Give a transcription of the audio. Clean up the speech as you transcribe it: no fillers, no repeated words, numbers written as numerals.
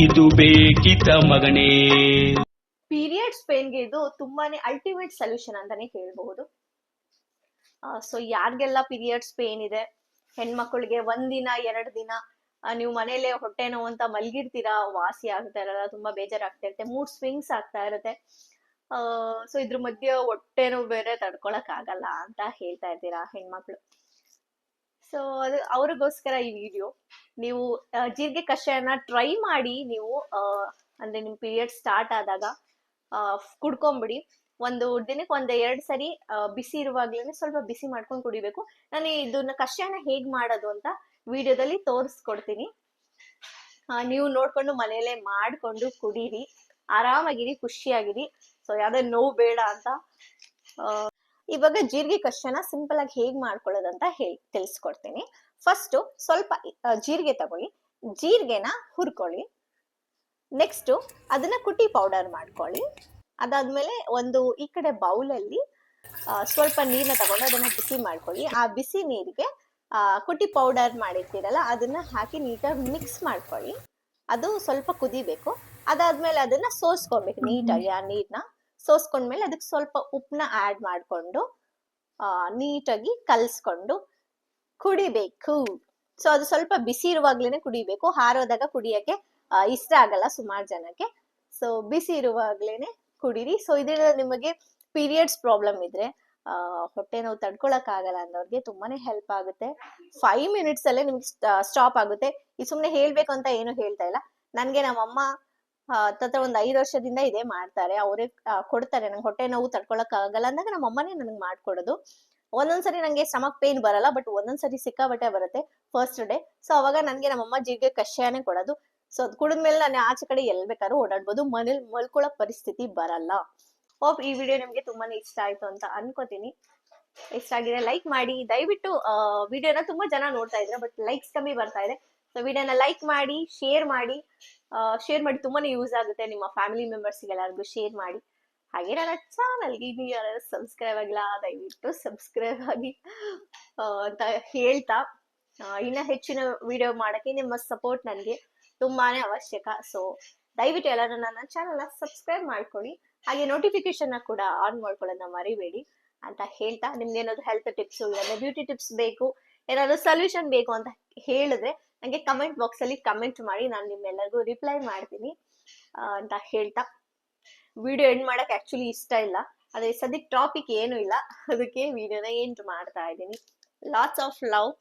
ಇದು ಬೇಕಿತ ಮಗನೇ. ಪೀರಿಯಡ್ಸ್ ಪೇನ್ಗೆ ಇದು ತುಂಬಾನೇ ಅಲ್ಟಿಮೇಟ್ ಸೊಲ್ಯೂಷನ್ ಅಂತಾನೆ ಹೇಳ್ಬಹುದು. ಸೊ ಯಾರಿಗೆಲ್ಲ ಪೀರಿಯಡ್ಸ್ ಪೇನ್ ಇದೆ, ಹೆಣ್ಮಕ್ಳಿಗೆ ಒಂದಿನ 2 ದಿನ ನೀವು ಮನೇಲೆ ಹೊಟ್ಟೆ ನೋವು ಅಂತ ಮಲ್ಗಿರ್ತೀರಾ, ವಾಸಿ ಆಗ್ತಾ ಇರಲ್ಲ, ತುಂಬಾ ಬೇಜಾರಾಗ್ತಾ ಇರುತ್ತೆ, ಮೂಡ್ ಸ್ವಿಂಗ್ಸ್ ಆಗ್ತಾ ಇರುತ್ತೆ. ಸೊ ಇದ್ರ ಮಧ್ಯೆ ಹೊಟ್ಟೆ ನೋವು ಬೇರೆ ತಡ್ಕೊಳಕ್ ಆಗಲ್ಲ ಅಂತ ಹೇಳ್ತಾ ಇರ್ತೀರಾ ಹೆಣ್ಮಕ್ಳು. ಸೊ ಅದು ಅವ್ರಿಗೋಸ್ಕರ ಈ ವಿಡಿಯೋ. ನೀವು ಜೀರಿಗೆ ಕಷಾಯನ ಟ್ರೈ ಮಾಡಿ. ನೀವು ಅಂದ್ರೆ ನಿಮ್ ಪೀರಿಯಡ್ ಸ್ಟಾರ್ಟ್ ಆದಾಗ ಕುಡ್ಕೊಂಬಿಡಿ. ಒಂದು ದಿನಕ್ಕೆ 1-2 ಸರಿ ಬಿಸಿ ಇರುವಾಗ್ಲೇನೆ ಸ್ವಲ್ಪ ಬಿಸಿ ಮಾಡ್ಕೊಂಡು ಕುಡಿಬೇಕು. ನಾನು ಇದನ್ನ ಕಷಾಯನ ಹೇಗ್ ಮಾಡೋದು ಅಂತ ವಿಡಿಯೋದಲ್ಲಿ ತೋರಿಸ್ಕೊಡ್ತೀನಿ. ನೀವು ನೋಡ್ಕೊಂಡು ಮನೇಲೆ ಮಾಡ್ಕೊಂಡು ಕುಡೀರಿ, ಆರಾಮಾಗಿರಿ, ಖುಷಿಯಾಗಿರಿ. ಸೊ ಯಾವ್ದೇ ನೋವು ಬೇಡ ಅಂತ. ಇವಾಗ ಜೀರಿಗೆ ಕಷಾಯನ ಸಿಂಪಲ್ ಆಗಿ ಹೇಗ್ ಮಾಡ್ಕೊಳ್ಳೋದಂತ ತಿಳಿಸ್ಕೊಡ್ತೀನಿ. ಫಸ್ಟ್ ಸ್ವಲ್ಪ ಜೀರಿಗೆ ತಗೊಳ್ಳಿ, ಜೀರಿಗೆನ ಹುರ್ಕೊಳ್ಳಿ. ನೆಕ್ಸ್ಟ್ ಅದನ್ನ ಕುಟ್ಟಿ ಪೌಡರ್ ಮಾಡ್ಕೊಳ್ಳಿ. ಅದಾದ್ಮೇಲೆ ಒಂದು ಈ ಕಡೆ ಬೌಲಲ್ಲಿ ಸ್ವಲ್ಪ ನೀರನ್ನ ತಗೊಂಡು ಅದನ್ನ ಬಿಸಿ ಮಾಡ್ಕೊಳ್ಳಿ. ಆ ಬಿಸಿ ನೀರಿಗೆ ಕುಟ್ಟಿ ಪೌಡರ್ ಮಾಡಿರ್ತೀರಲ್ಲ ಅದನ್ನ ಹಾಕಿ ನೀಟಾಗಿ ಮಿಕ್ಸ್ ಮಾಡ್ಕೊಳ್ಳಿ. ಅದು ಸ್ವಲ್ಪ ಕುದಿಬೇಕು. ಅದಾದ್ಮೇಲೆ ಅದನ್ನ ಸೋಸ್ಕೊಬೇಕು ನೀಟಾಗಿ. ಆ ನೀರ್ನ ಸೋಸ್ಕೊಂಡ್ಮೇಲೆ ಅದಕ್ಕೆ ಸ್ವಲ್ಪ ಉಪ್ಪನ್ನ ಆಡ್ ಮಾಡ್ಕೊಂಡು ನೀಟಾಗಿ ಕಲ್ಸ್ಕೊಂಡು ಕುಡಿಬೇಕು. ಸೊ ಅದು ಸ್ವಲ್ಪ ಬಿಸಿ ಇರುವಾಗ್ಲೇನೆ ಕುಡಿಬೇಕು. ಹಾರೋದಾಗ ಕುಡಿಯಕ್ಕೆ ಇಷ್ಟ ಆಗಲ್ಲ ಸುಮಾರು ಜನಕ್ಕೆ. ಸೊ ಬಿಸಿ ಇರುವಾಗ್ಲೇನೆ ಕುಡೀರಿ. ಸೊ ಇದರಿಂದ ನಿಮಗೆ ಪೀರಿಯಡ್ಸ್ ಪ್ರಾಬ್ಲಮ್ ಇದ್ರೆ, ಹೊಟ್ಟೆ ನೋವು ತಡ್ಕೊಳಕ್ ಆಗಲ್ಲ ಅನ್ನೋರ್ಗೆ ತುಂಬಾನೇ ಹೆಲ್ಪ್ ಆಗುತ್ತೆ. 5 ಮಿನಿಟ್ಸ್ ಅಲ್ಲೇ ನಿಮ್ಗೆ ಸ್ಟಾಪ್ ಆಗುತ್ತೆ. ಈ ಸುಮ್ನೆ ಹೇಳ್ಬೇಕು ಅಂತ ಏನು ಹೇಳ್ತಾ ಇಲ್ಲ. ನನ್ಗೆ ನಮ್ಮಮ್ಮ ತತ್ರ ಒಂದ್ 5 ವರ್ಷದಿಂದ ಇದೇ ಮಾಡ್ತಾರೆ. ಅವರೇ ಕೊಡ್ತಾರೆ. ನಂಗೆ ಹೊಟ್ಟೆ ನೋವು ತಡ್ಕೊಳಕ್ ಆಗಲ್ಲ ಅಂದಾಗ ನಮ್ಮ ಅಮ್ಮನೇ ನನಗೆ ಮಾಡ್ಕೊಡೋದು. ಒಂದೊಂದ್ಸರಿ ನಂಗೆ ಸ್ಟಮಕ್ ಪೇನ್ ಬರಲ್ಲ, ಬಟ್ ಒಂದೊಂದ್ಸರಿ ಸಿಕ್ಕಾಬಟ್ಟೆ ಬರುತ್ತೆ ಫಸ್ಟ್ ಡೇ. ಸೊ ಅವಾಗ ನನ್ಗೆ ನಮ್ಮಮ್ಮ ಜೀರಿಗೆ ಕಷಾಯನೇ ಕೊಡೋದು. ಸೊ ಅದ್ ಕುಡಿದ್ಮೇಲೆ ನಾನು ಆಚೆ ಕಡೆ ಎಲ್ ಬೇಕಾದ್ರೂ ಓಡಾಡ್ಬೋದು, ಮನೇಲಿ ಮಲ್ಕೊಳ್ಳೋ ಪರಿಸ್ಥಿತಿ ಬರಲ್ಲ. ಹೋಪ್ ಈ ವಿಡಿಯೋ ನಿಮ್ಗೆ ತುಂಬಾನೇ ಇಷ್ಟ ಆಯ್ತು ಅಂತ ಅನ್ಕೋತೀನಿ. ಇಷ್ಟ ಆಗಿದೆ ಲೈಕ್ ಮಾಡಿ. ದಯವಿಟ್ಟು ವಿಡಿಯೋನ ತುಂಬಾ ಜನ ನೋಡ್ತಾ ಇದ್ರೆ, ಬಟ್ ಲೈಕ್ಸ್ ಕಮ್ಮಿ ಬರ್ತಾ ಇದೆ. ಸೊ ವಿಡಿಯೋನ ಲೈಕ್ ಮಾಡಿ, ಶೇರ್ ಮಾಡಿ. ತುಂಬಾನೇ ಯೂಸ್ ಆಗುತ್ತೆ. ನಿಮ್ಮ ಫ್ಯಾಮಿಲಿ ಮೆಂಬರ್ಸ್ಗೆ ಎಲ್ಲರಿಗೂ ಶೇರ್ ಮಾಡಿ. ಹಾಗೆ ನನ್ನ ಚಾನಲ್ಗೆ ನೀವು ಯಾರು ಸಬ್ಸ್ಕ್ರೈಬ್ ಆಗಿಲ್ಲ ದಯವಿಟ್ಟು ಸಬ್ಸ್ಕ್ರೈಬ್ ಆಗಿ ಅಂತ ಹೇಳ್ತಾ, ಇನ್ನ ಹೆಚ್ಚಿನ ವಿಡಿಯೋ ಮಾಡಕ್ಕೆ ನಿಮ್ಮ ಸಪೋರ್ಟ್ ನನಗೆ ತುಂಬಾನೇ ಅವಶ್ಯಕ. ಸೊ ದಯವಿಟ್ಟು ಎಲ್ಲರೂ ನನ್ನ ಚಾನಲ್ನ ಸಬ್ಸ್ಕ್ರೈಬ್ ಮಾಡ್ಕೊಳ್ಳಿ. ಹಾಗೆ ನೋಟಿಫಿಕೇಶನ್ ಕೂಡ ಆನ್ ಮಾಡ್ಕೊಳ್ಳೋದನ್ನ ಮರಿಬೇಡಿ ಅಂತ ಹೇಳ್ತಾ, ನಿಮ್ಗೆ ಏನಾದ್ರು ಹೆಲ್ತ್ ಟಿಪ್ಸ್, ಇಲ್ಲಾಂದ್ರೆ ಬ್ಯೂಟಿ ಟಿಪ್ಸ್ ಬೇಕು, ಏನಾದ್ರು ಸೊಲ್ಯೂಷನ್ ಬೇಕು ಅಂತ ಹೇಳಿದ್ರೆ ನಂಗೆ ಕಮೆಂಟ್ ಬಾಕ್ಸ್ ಅಲ್ಲಿ ಕಮೆಂಟ್ ಮಾಡಿ. ನಾನು ನಿಮ್ಮೆಲ್ಲರಿಗೂ ರಿಪ್ಲೈ ಮಾಡ್ತೀನಿ ಅಂತ ಹೇಳ್ತಾ, ವಿಡಿಯೋ ಎಂಡ್ ಮಾಡಕ್ ಆಕ್ಚುಲಿ ಇಷ್ಟ ಇಲ್ಲ, ಆದ್ರೆ ಸದ್ಯಕ್ಕೆ ಟಾಪಿಕ್ ಏನು ಇಲ್ಲ, ಅದಕ್ಕೆ ವಿಡಿಯೋನ ಎಂಡ್ ಮಾಡ್ತಾ ಇದ್ದೀನಿ. Lots of love.